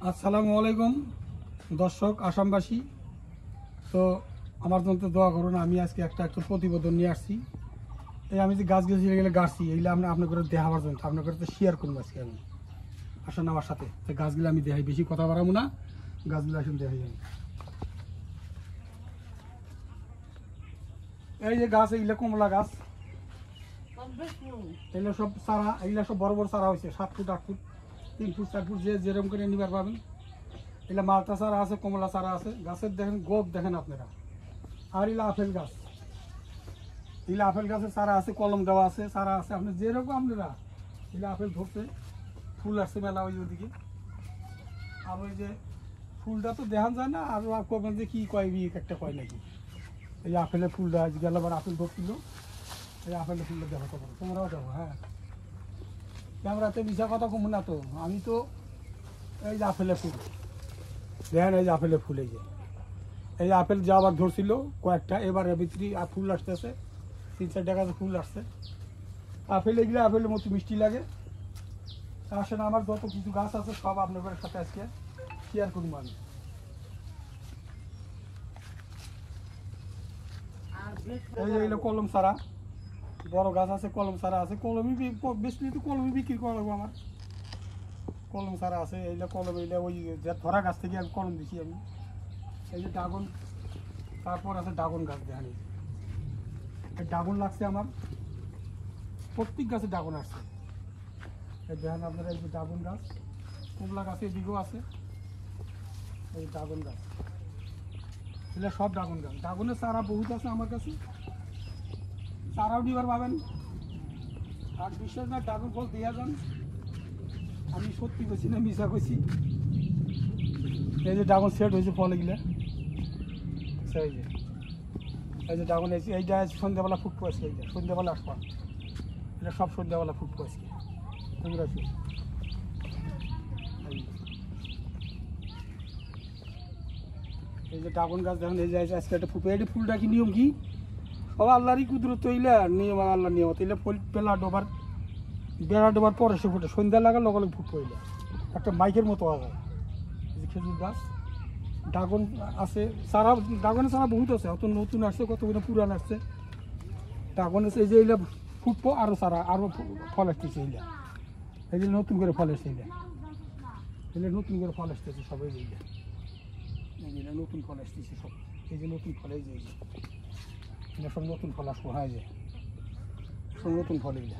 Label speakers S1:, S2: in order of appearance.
S1: আসসালামু আলাইকুম দর্শক আসামবাসী। তো আমার জন্য দোয়া করুন। আমি আজকে একটা প্রতিবেদন নিয়ে আসছি। এই আমি যে গাছ গেলে গাছছি এইগুলো আপনাকে দেখাবার জন্য আপনাকে তো শেয়ার করবো আজকে। আমি আসেন আমার সাথে, তো গাছগুলো আমি দেখাই, বেশি কথা বাড়াবো না, গাছগুলো আসেন দেখাই। আমি এই যে গাছ, এইগুলো কমলা গাছ, এগুলো সব চারা, এইগুলো সব বড় বড় চারা হয়েছে, 7 ফুট 8 ফুট 3 ফুট 4 ফুট যে যেরকম করে নিবার পাবেন। এগুলো মালটা চারা আছে, কমলা চারা আছে। গাছের দেখেন গোপ দেখেন আপনারা। আর এগুলো আপেল গাছ, এগুলো আপেল গাছের চারা আছে, কলম দেওয়া আছে, চারা আছে। আপনি যেরকম আপনারা এগুলো আপেল ধরছে, ফুল আসছে মেলা ওই ওদিকে। আর ওই যে ফুলটা তো দেখা যায় না, আর কবেন যে কী কয় একটা কয় নাকি। এই আপেলের ফুলটা আজ গেল আবার আপেল ধরছিল, এই আপেলের ফুলটা দেখাতে পারো, তোমরাও দেখো। হ্যাঁ, ক্যামেরাতে মিশা কথা কম না তো। আমি তো এই যে আপেলের ফুল দেখেন, এই যে আপেলের ফুল, এই আপেল যা আবার ধরছিল কয়েকটা, এবারে ভিতরে ফুল আসতেছে, 3-4 টাকা ফুল আসছে। আপেল এগুলো আপেলের মতো মিষ্টি লাগে। আসেন, আমার যত কিছু গাছ আছে সব আপনাদের সাথে আজকে শেয়ার করবো আমি। এই যে এগুলো কলম ছাড়া বড় গাছ আছে, কলম ছাড়া আছে। কলমই বেশি তো কলমই বিক্রি করা লাগবো আমার। কলম ছাড়া আছে, এইগুলো কলম, এইগুলো ওই যে ধরা গাছ থেকে আমি কলম দিছি আমি। এই যে ড্রাগন, তারপর আছে ড্রাগন গাছ দেখেন। এই ড্রাগন লাগছে আমার, প্রত্যেক গাছে ড্রাগন আসছে। এই দেখেন আপনারা, এই যে ড্রাগন গাছ, কমলা গাছ এদিকেও আছে। এই ড্রাগন গাছ, এগুলো সব ড্রাগন গাছ। ড্রাগনের চারা বহুত আছে আমার কাছে, চারাও নিবার পাবেন। আর বিশ্বাস না, ড্রাগন ফল দেওয়া যান, আমি সত্যি করছি না মিশা করছি। এই যে ড্রাগন সেট হয়েছে ফল, এগুলো সেই যে এই যে ড্রাগন এসে, এইটা সন্ধ্যাবেলা ফুটবো আজকে। এইটা সন্ধ্যাবেলা আসবা, এটা সব সন্ধ্যাবেলা ফুটবো আজকে। এগুলো আছে, এই যে ড্রাগন গাছ দেখুন। এই যে আজকে একটা ফুটবে, এই ফুলটা কি নিয়ম কি সব আল্লাহরই কুদরত হইলে নিয়ম, আল্লাহ নিয়ম হইলে ফুল বেলা ডোবার পরে সে ফুটে, সন্ধ্যা লাগার লগে লগে ফুট হইলে একটা মাইকের মতো আওয়াজ হয়। এই যে খেজুর গাছ, ড্রাগন আছে, চারা ড্রাগনের চারা বহুত আছে, অত নতুন আসছে, কতগুলো পুরান আসছে। ড্রাগন আছে, এই যে এইগুলা ফুটবো, আরও চারা আরও ফল আসতেছে। এইগুলা এই যে নতুন করে ফল আসছে, এগুলো নতুন করে ফল আসতেছে সব। এই যে এইগুলা নতুন ফল আসতেছে সব, এই যে নতুন ফল, এই যে এগুলো সব নতুন ফল আসবো। হ্যাঁ, যে সব নতুন ফল এগুলা।